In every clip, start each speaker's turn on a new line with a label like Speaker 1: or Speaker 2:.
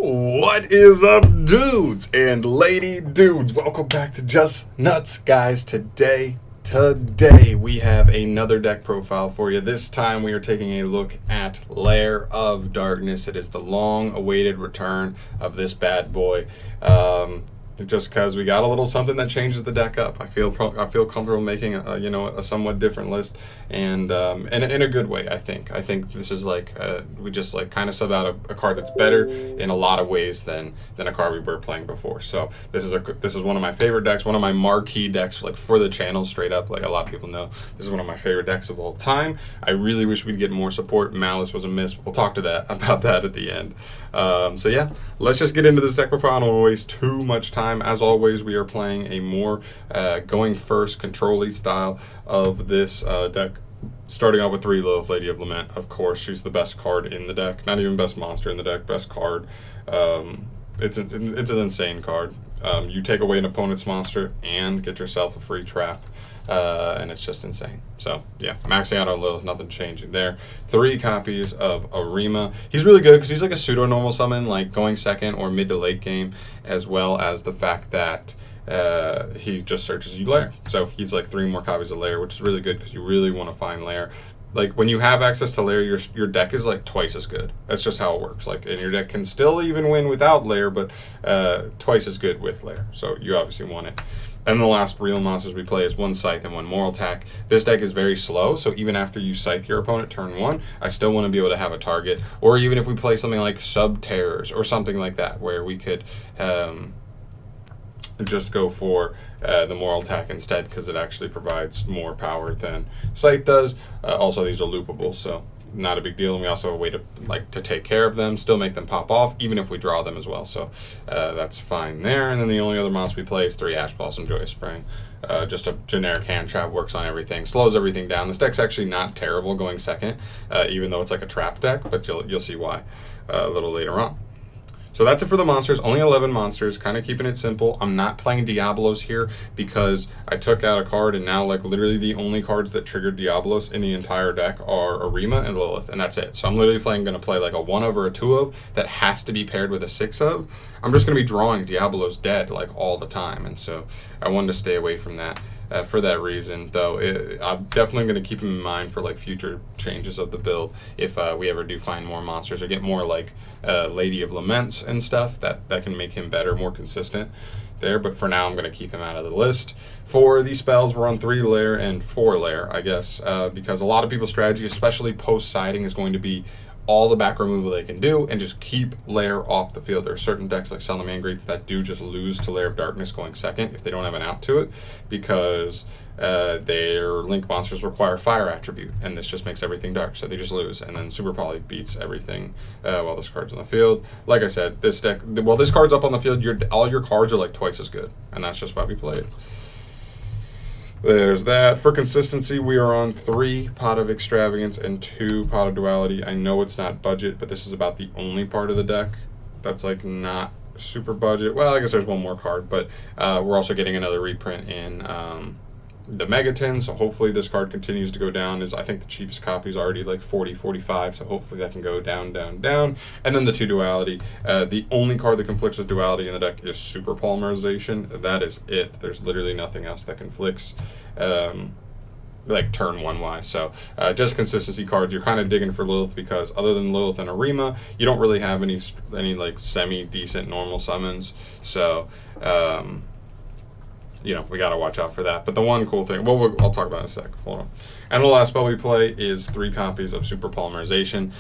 Speaker 1: What is up, dudes and lady dudes? Welcome back to Just Nuts, guys. Today we have another deck profile for you. This time we are taking a look at Lair of Darkness. It is the long-awaited return of this bad boy. Just because we got a little something that changes the deck up. I feel comfortable making a somewhat different list, and in a good way. I think this is like we just like kind of sub out a card that's better in a lot of ways than a card we were playing before. So this is one of my favorite decks, one of my marquee decks, like for the channel, straight up. Like a lot of people know, this is one of my favorite decks of all time. I really wish we'd get more support. Malice was a miss. We'll talk about that at the end. So yeah, let's just get into this deck profile. I don't want to waste too much time. As always, we are playing a more going first, control-y style of this deck. Starting out with 3 Lilith, Lady of Lament. Of course, she's the best card in the deck. Not even best monster in the deck, best card. It's an insane card. You take away an opponent's monster and get yourself a free trap. And it's just insane. So yeah, maxing out on Lilith, nothing changing there. 3 copies of Arima. He's really good because he's like a pseudo normal summon, like going second or mid to late game, as well as the fact that he just searches you LAIR. So he's like 3 more copies of LAIR, which is really good because you really want to find LAIR. Like when you have access to LAIR, your deck is like twice as good. That's just how it works. Like, and your deck can still even win without LAIR, but twice as good with LAIR. So you obviously want it. And the last real monsters we play is 1 Scythe and 1 Moral Attack. This deck is very slow, so even after you Scythe your opponent turn 1, I still want to be able to have a target. Or even if we play something like Sub-Terrors or something like that, where we could just go for the Moral Attack instead, because it actually provides more power than Scythe does. Also, these are loopable, so not a big deal, and we also have a way to take care of them, still make them pop off, even if we draw them as well. So that's fine there. And then the only other monster we play is 3 Ash Blossom, Joyous Spring. Just a generic hand trap, works on everything, slows everything down. This deck's actually not terrible going second, even though it's like a trap deck, but you'll see why a little later on. So that's it for the monsters. Only 11 monsters, kind of keeping it simple. I'm not playing Diablos here because I took out a card, and now like literally the only cards that triggered Diablos in the entire deck are Arima and Lilith, and that's it. So I'm literally going to play like a 1 of or a 2 of that has to be paired with a 6 of. I'm just going to be drawing Diablos dead like all the time, and so I wanted to stay away from that. For that reason, though, I'm definitely going to keep him in mind for like future changes of the build if we ever do find more monsters or get more like Lady of Laments and stuff that can make him better, more consistent there. But for now, I'm going to keep him out of the list. For these spells, we're on 3 LAIR and 4 LAIR, I guess, because a lot of people's strategy, especially post-siding, is going to be all the back removal they can do and just keep LAIR off the field. There are certain decks like Salamangreats that do just lose to Lair of Darkness going second if they don't have an out to it, because their link monsters require fire attribute, and this just makes everything dark, so they just lose. And then Super Poly beats everything while this card's on the field. Like I said, this deck, while this card's up on the field, all your cards are like twice as good, and that's just why we play it. There's that. For consistency, we are on 3 Pot of Extravagance and 2 Pot of Duality. I know it's not budget, but this is about the only part of the deck that's like not super budget. Well, I guess there's 1 more card, but we're also getting another reprint in the Megaton, so hopefully this card continues to go down. I think the cheapest copy is already like 40, 45, so hopefully that can go down, down, down. And then the 2 Duality. The only card that conflicts with Duality in the deck is Super Polymerization. That is it. There's literally nothing else that conflicts like turn 1 wise. So just consistency cards. You're kind of digging for Lilith because other than Lilith and Arima, you don't really have any like semi-decent normal summons. So you know, we got to watch out for that. But the one cool thing, well, I'll talk about it in a sec. Hold on. And the last spell we play is 3 copies of Super Polymerization.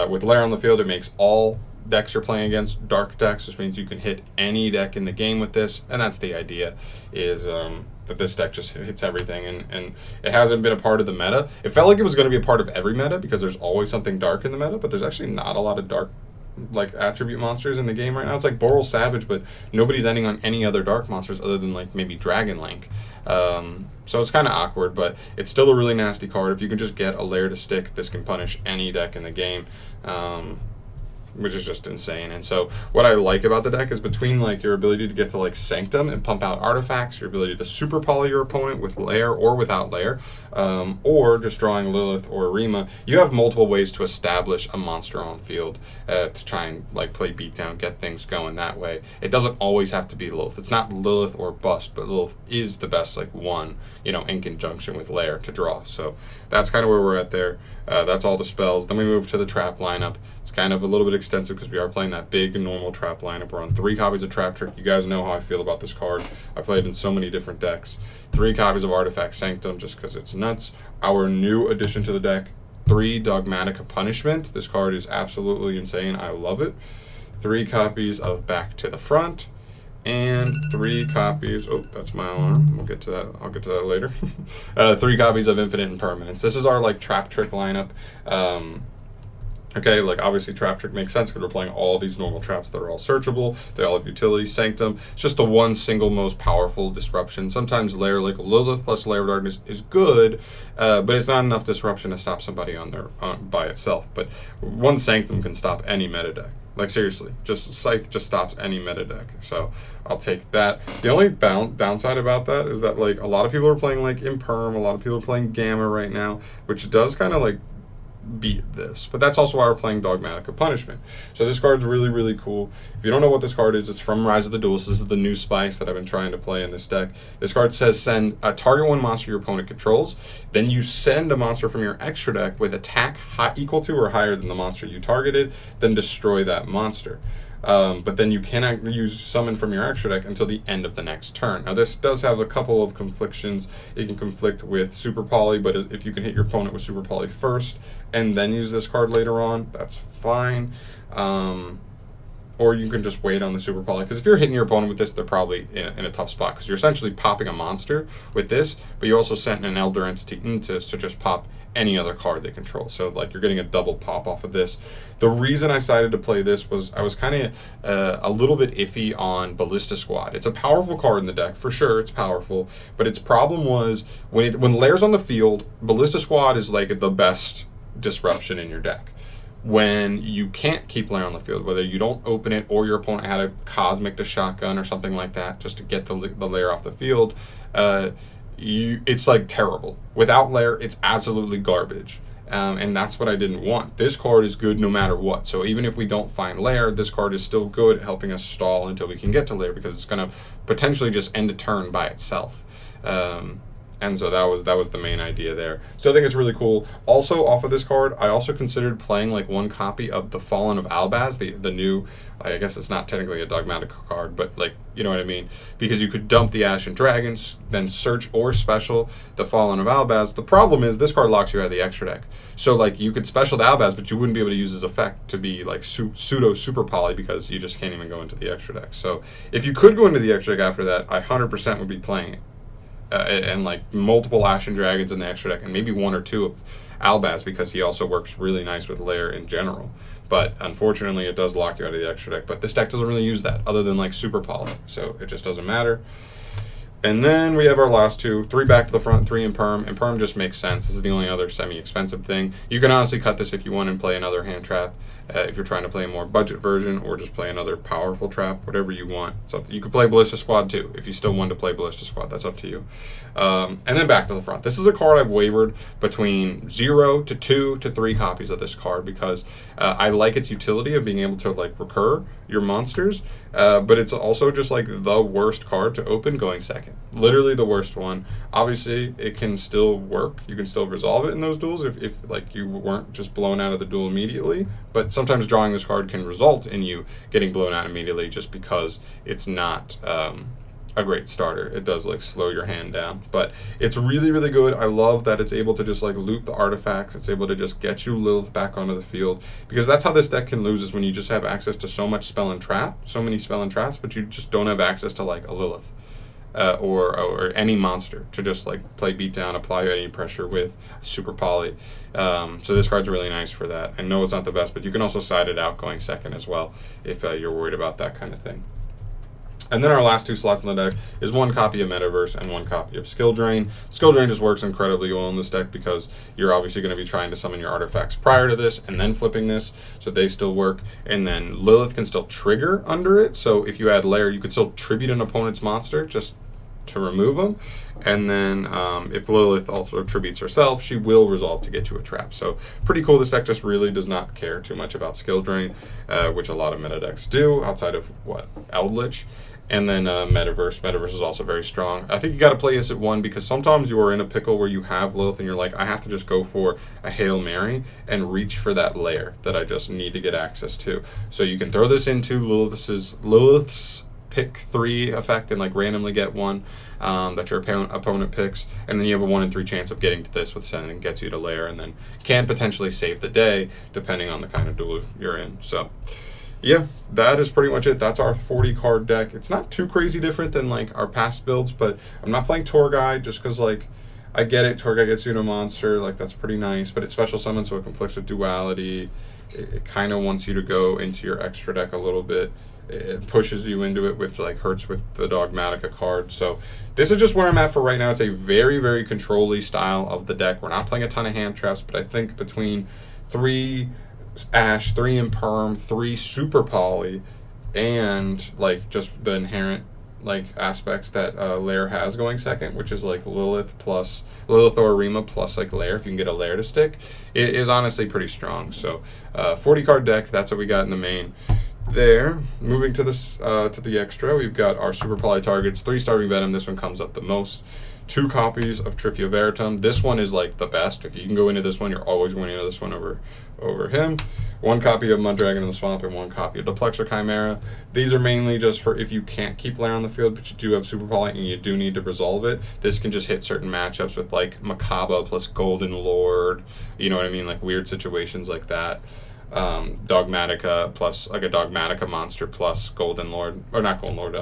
Speaker 1: With LAIR on the field, it makes all decks you're playing against dark decks, which means you can hit any deck in the game with this. And that's the idea, is that this deck just hits everything. And it hasn't been a part of the meta. It felt like it was going to be a part of every meta because there's always something dark in the meta, but there's actually not a lot of dark like attribute monsters in the game right now. It's like Boral Savage, but nobody's ending on any other dark monsters other than like maybe Dragon Link. So it's kind of awkward, but it's still a really nasty card. If you can just get a LAIR to stick, this can punish any deck in the game. which is just insane. And so what I like about the deck is between like your ability to get to like Sanctum and pump out artifacts, your ability to super poly your opponent with LAIR or without LAIR, or just drawing Lilith or Rima, you have multiple ways to establish a monster on field to try and like play beatdown, get things going that way. It doesn't always have to be Lilith. It's not Lilith or bust, but Lilith is the best like one, you know, in conjunction with LAIR to draw. So that's kind of where we're at there. That's all the spells. Then we move to the trap lineup. It's kind of a little bit extensive because we are playing that big and normal trap lineup. We're on 3 copies of Trap Trick. You guys know how I feel about this card. I played in so many different decks. 3 copies of Artifact Sanctum just because it's nuts. Our new addition to the deck, 3 Dogmatic Punishment. This card is absolutely insane. I love it. 3 copies of Back to the Front. And 3 copies, oh, that's my alarm. We'll get to that. I'll get to that later. 3 copies of Infinite Impermanence. This is our like Trap Trick lineup. Okay, like obviously Trap Trick makes sense because we're playing all these normal traps that are all searchable. They all have utility. Sanctum, it's just the one single most powerful disruption. Sometimes LAIR, like Lilith plus LAIR of Darkness, is good, but it's not enough disruption to stop somebody by itself. But one Sanctum can stop any meta deck. Like seriously, just Scythe just stops any meta deck. So I'll take that. The only downside about that is that like a lot of people are playing like Imperm, a lot of people are playing Gamma right now, which does kind of like beat this. But that's also why we're playing Dogmatic of Punishment. So this card's really, really cool. If you don't know what this card is, it's from Rise of the Duels. This is the new spice that I've been trying to play in this deck. This card says send a target 1 monster your opponent controls. Then you send a monster from your extra deck with attack equal to or higher than the monster you targeted. Then destroy that monster. But then you cannot use summon from your extra deck until the end of the next turn. Now this does have a couple of conflictions. It can conflict with Super Poly, but if you can hit your opponent with Super Poly first and then use this card later on, that's fine. Or you can just wait on the Super Poly, because if you're hitting your opponent with this, they're probably in a tough spot, because you're essentially popping a monster with this, but you also sent an Elder Entity into this to just pop any other card they control. So like you're getting a double pop off of this. The reason I decided to play this was I was kind of a little bit iffy on Ballista Squad. It's a powerful card in the deck, for sure, it's powerful, but its problem was when LAIR's on the field, Ballista Squad is like the best disruption in your deck. When you can't keep LAIR on the field, whether you don't open it or your opponent had a Cosmic to shotgun or something like that just to get the LAIR off the field, it's like terrible. Without LAIR, it's absolutely garbage. And that's what I didn't want. This card is good no matter what. So even if we don't find LAIR, this card is still good at helping us stall until we can get to LAIR, because it's going to potentially just end a turn by itself. And so that was the main idea there. So I think it's really cool. Also, off of this card, I also considered playing like 1 copy of the Fallen of Albaz, the new, I guess it's not technically a Dogmatic card, but like, you know what I mean? Because you could dump the Ashen Dragons, then search or special the Fallen of Albaz. The problem is this card locks you out of the extra deck. So like you could special the Albaz, but you wouldn't be able to use his effect to be like pseudo super poly, because you just can't even go into the extra deck. So if you could go into the extra deck after that, I 100% would be playing it. And like multiple Ashen Dragons in the extra deck, and maybe 1 or 2 of Albaz, because he also works really nice with LAIR in general. But unfortunately, it does lock you out of the extra deck. But this deck doesn't really use that, other than like Super Poly, so it just doesn't matter. And then we have our last 2, 3 Back to the Front, 3 Imperm. Imperm just makes sense. This is the only other semi-expensive thing. You can honestly cut this if you want and play another hand trap, if you're trying to play a more budget version, or just play another powerful trap, whatever you want. So you could play Ballista Squad too, if you still want to play Ballista Squad. That's up to you. And then Back to the Front. This is a card I've wavered between 0 to 2 to 3 copies of this card, because I like its utility of being able to like recur your monsters, but it's also just like the worst card to open going second. Literally the worst one. Obviously, it can still work. You can still resolve it in those duels if like you weren't just blown out of the duel immediately. But sometimes drawing this card can result in you getting blown out immediately, just because it's not a great starter. It does like slow your hand down, but it's really, really good. I love that it's able to just like loot the artifacts. It's able to just get you Lilith back onto the field, because that's how this deck can lose, is when you just have access to so much spell and trap, so many spell and traps, but you just don't have access to like a Lilith. Or any monster to just like play beatdown, apply any pressure with Super Poly. So this card's really nice for that. I know it's not the best, but you can also side it out going second as well if you're worried about that kind of thing. And then our last two slots in the deck is one copy of Metaverse and one copy of Skill Drain. Skill Drain just works incredibly well in this deck because you're obviously going to be trying to summon your artifacts prior to this and then flipping this, so they still work. And then Lilith can still trigger under it, so if you add LAIR, you could still tribute an opponent's monster just to remove them. And then if Lilith also tributes herself, she will resolve to get you a trap. So pretty cool. This deck just really does not care too much about Skill Drain, which a lot of meta decks do, outside of Eldritch. And then Metaverse. Metaverse is also very strong. I think you got to play this at 1 because sometimes you are in a pickle where you have Lilith and you're like, I have to just go for a Hail Mary and reach for that LAIR that I just need to get access to. So you can throw this into Lilith's pick 3 effect and like randomly get one that your opponent picks, and then you have a 1 in 3 chance of getting to this with sending gets you to LAIR, and then can potentially save the day depending on the kind of duel you're in. So yeah, that is pretty much it. That's our 40 card deck. It's not too crazy different than like our past builds, but I'm not playing Tour Guide just because like I get it, Tour Guide gets you to a monster, like that's pretty nice, but it's special summon, so it conflicts with duality. It kind of wants you to go into your extra deck a little bit. It pushes you into it with like hurts with the Dogmatica card. So this is just where I'm at for right now. It's a very, very control-y style of the deck. We're not playing a ton of hand traps, but I think between 3 Ash, 3 Imperm, 3 Super Poly, and like just the inherent like aspects that LAIR has going second, which is like Lilith or Arima plus like LAIR, if you can get a LAIR to stick, it is honestly pretty strong. So 40 card deck, that's what we got in the main. There, moving to this to the extra, we've got our Super Poly targets, 3 Starving Venom. This one comes up the most. 2 copies of Trifia Veritum. This one is like the best. If you can go into this one, you're always winning into this one over him. 1 copy of Muddragon in the Swamp and 1 copy of Duplexer Chimera. These are mainly just for if you can't keep LAIR on the field, but you do have Super Poly and you do need to resolve it. This can just hit certain matchups with like Makaba plus Golden Lord. You know what I mean? Like weird situations like that. Dogmatica plus like a Dogmatica monster plus Golden Lord, or not Golden Lord,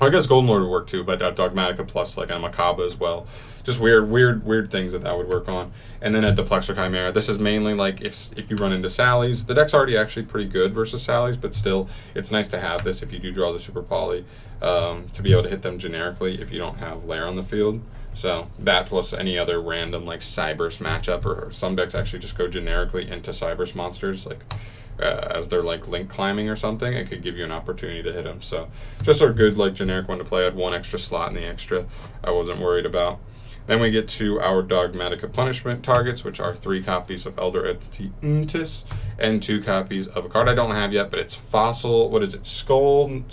Speaker 1: I guess Golden Lord would work too, but Dogmatica plus like a Makaba as well. Just weird things that would work on. And then a Duplexer Chimera. This is mainly like if you run into Sally's. The deck's already actually pretty good versus Sally's, but still it's nice to have this if you do draw the Super Poly to be able to hit them generically if you don't have LAIR on the field. So that plus any other random like Cyberse matchup, or some decks actually just go generically into Cyberse monsters like as they're like link climbing or something, it could give you an opportunity to hit them. So just a good like generic one to play. I had 1 extra slot in the extra I wasn't worried about. Then we get to our Dogmatica punishment targets, which are 3 copies of Elder Entity Untis and 2 copies of a card I don't have yet, but it's Fossil, what is it, Skull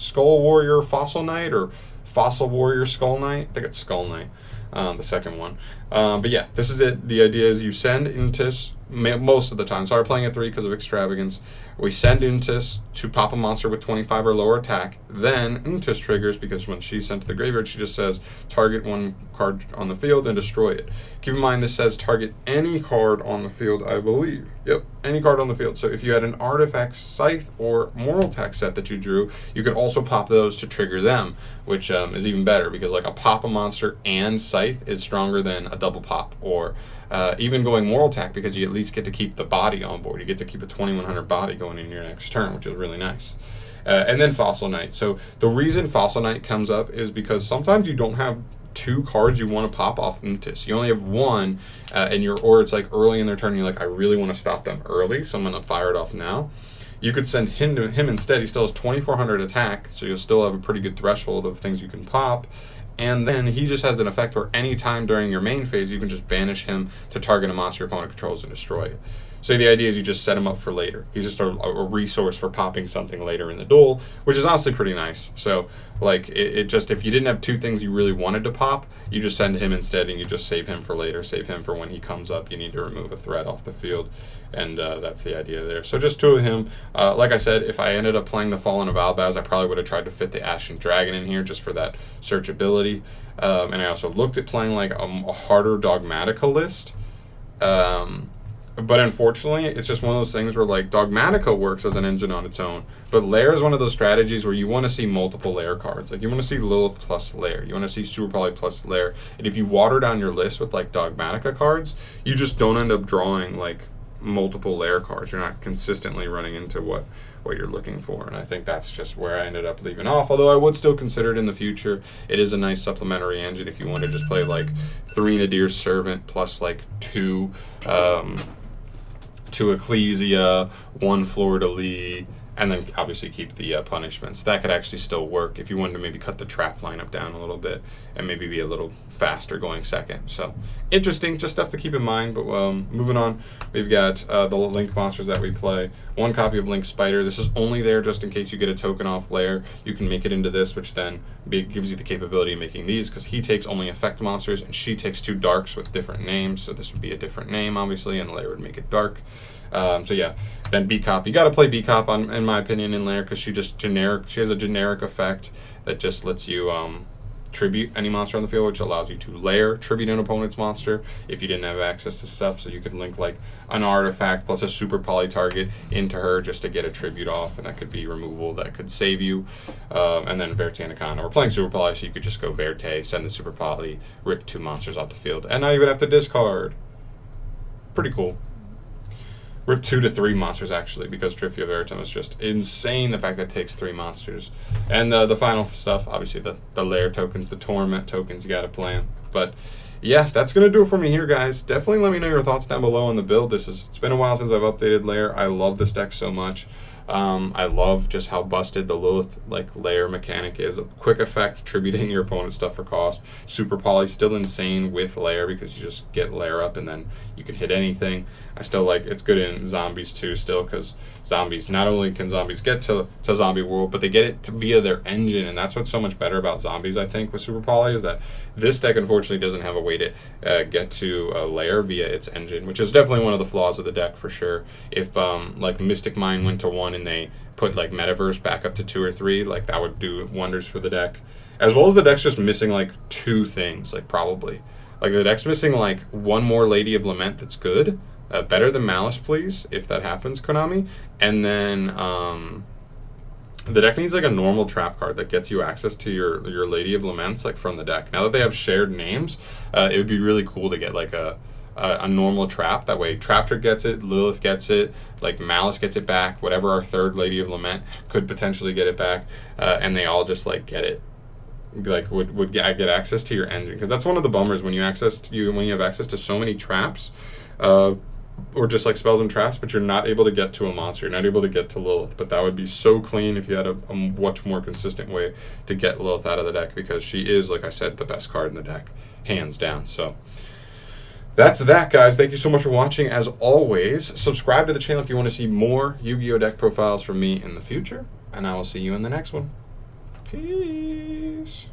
Speaker 1: Warrior Fossil Knight, or Fossil Warrior Skull Knight? I think it's Skull Knight, the second one. But yeah, this is it. The idea is you send Untis most of the time. So I'm playing at 3 because of extravagance. We send Untis to pop a monster with 25 or lower attack. Then Untis triggers because when she's sent to the graveyard, she just says target 1 card on the field and destroy it. Keep in mind this says target any card on the field, I believe. Yep, any card on the field. So if you had an Artifact Scythe or Moral Attack set that you drew, you could also pop those to trigger them, which is even better because like a pop a monster and Scythe is stronger than a double pop, or even going Moral Attack because you at least get to keep the body on board. You get to keep a 2100 body going in your next turn, which is really nice. And then Fossil Knight. So the reason Fossil Knight comes up is because sometimes you don't have 2 cards you want to pop off Untis. You only have 1, and or it's like early in their turn. You're like, I really want to stop them early, so I'm going to fire it off now. You could send him instead. He still has 2400 attack, so you'll still have a pretty good threshold of things you can pop. And then he just has an effect where any time during your main phase, you can just banish him to target a monster your opponent controls and destroy it. So the idea is you just set him up for later. He's just a resource for popping something later in the duel, which is honestly pretty nice. So like it just, if you didn't have 2 things you really wanted to pop, you just send him instead and you just save him for later, save him for when he comes up. You need to remove a threat off the field, and that's the idea there. So just 2 of him. Like I said, if I ended up playing the Fallen of Albaz, I probably would have tried to fit the Ashen Dragon in here just for that searchability. And I also looked at playing like a harder Dogmatica list. But unfortunately, it's just one of those things where like Dogmatica works as an engine on its own, but LAIR is one of those strategies where you want to see multiple LAIR cards. Like you want to see Lilith plus LAIR, you want to see Super Poly plus LAIR, and if you water down your list with like Dogmatica cards, you just don't end up drawing like multiple LAIR cards. You're not consistently running into what what you're looking for. And I think that's just where I ended up leaving off, although I would still consider it in the future. It is a nice supplementary engine if you want to just play like 3 Nadir's Servant plus like 2 Ecclesia, 1 Fleur-de-Lis, and then obviously keep the punishments. That could actually still work if you wanted to maybe cut the trap lineup down a little bit and maybe be a little faster going second. So interesting, just stuff to keep in mind. But moving on, we've got the Link monsters that we play. 1 copy of Link Spider. This is only there just in case you get a token off LAIR. You can make it into this, which then gives you the capability of making these, because he takes only effect monsters and she takes 2 darks with different names. So this would be a different name, obviously, and LAIR would make it dark. So yeah, then B-Cop. You got to play B-Cop, in my opinion, in LAIR, because she has a generic effect that just lets you tribute any monster on the field, which allows you to LAIR tribute an opponent's monster if you didn't have access to stuff. So you could link like an artifact plus a super poly target into her just to get a tribute off, and that could be removal, that could save you. And then Verte Anaconda. We're playing super poly, so you could just go Verte, send the super poly, rip 2 monsters off the field, and not even have to discard. Pretty cool. Rip 2 to 3 monsters, actually, because Trifia Veritum is just insane, the fact that it takes 3 monsters. And the final stuff, obviously, the LAIR tokens, the Torment tokens, you got to plan. But yeah, that's going to do it for me here, guys. Definitely let me know your thoughts down below on the build. It's been a while since I've updated LAIR. I love this deck so much. I love just how busted the Lilith LAIR mechanic is. A quick effect, tributing your opponent's stuff for cost. Super poly, still insane with LAIR because you just get LAIR up and then you can hit anything. I still like it's good in zombies too, still, because zombies, not only can zombies get to zombie world, but they get it via their engine, and that's what's so much better about zombies, I think, with super poly, is that this deck unfortunately doesn't have a way to get to LAIR via its engine, which is definitely one of the flaws of the deck for sure. If like Mystic Mine went to 1 and they put like Metaverse back up to 2 or 3, like that would do wonders for the deck. As well as the deck's just missing like 2 things, like probably. Like the deck's missing like 1 more Lady of Lament that's good. Better than Malice, please, if that happens, Konami. And then the deck needs like a normal trap card that gets you access to your Lady of Laments, like from the deck. Now that they have shared names, it would be really cool to get like a normal trap. That way Trap Trick gets it, Lilith gets it, like Malice gets it back, whatever our 3rd Lady of Lament could potentially get it back, and they all just like get it. Like would get access to your engine, because that's one of the bummers when you have access to so many traps, or just like spells and traps, but you're not able to get to a monster. You're not able to get to Lilith. But that would be so clean if you had a much more consistent way to get Lilith out of the deck, because she is, like I said, the best card in the deck, hands down. So that's that, guys. Thank you so much for watching. As always, subscribe to the channel if you want to see more Yu-Gi-Oh! Deck profiles from me in the future, and I will see you in the next one. Peace.